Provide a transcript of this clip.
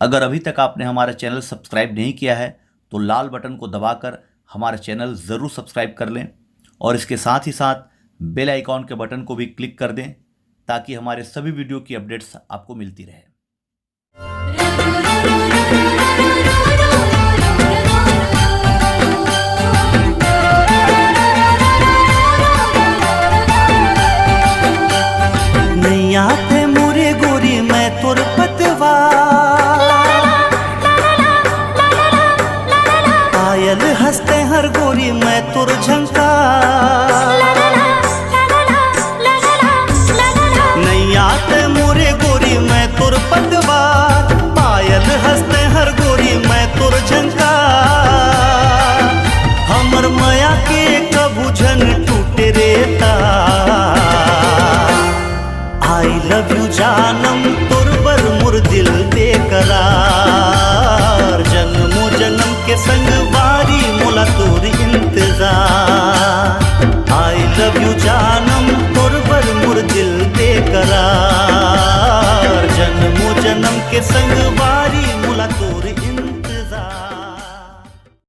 अगर अभी तक आपने हमारा चैनल सब्सक्राइब नहीं किया है तो लाल बटन को दबाकर हमारा चैनल ज़रूर सब्सक्राइब कर लें और इसके साथ ही साथ बेल आइकॉन के बटन को भी क्लिक कर दें ताकि हमारे सभी वीडियो की अपडेट्स आपको मिलती रहे। नैया थे मोरे गोरी मैं तोर पतवा, पायल हंसते हर गोरी मैं तोर झंका। नैया थे मोरे गोरी मैं तोर पतवा, पायल हंसते हर गोरी मैं तोर झंका। हमर माया के कभू झन टूटे रेता, आई लव यू जानम तोर बर मोर दिल बेकरार। जन्मों जन्म के संग बारी मोला तोर इंतजार। आई लव यू जानम तोर बर मोर दिल बेकरार। जन्मों जन्म के संग बारी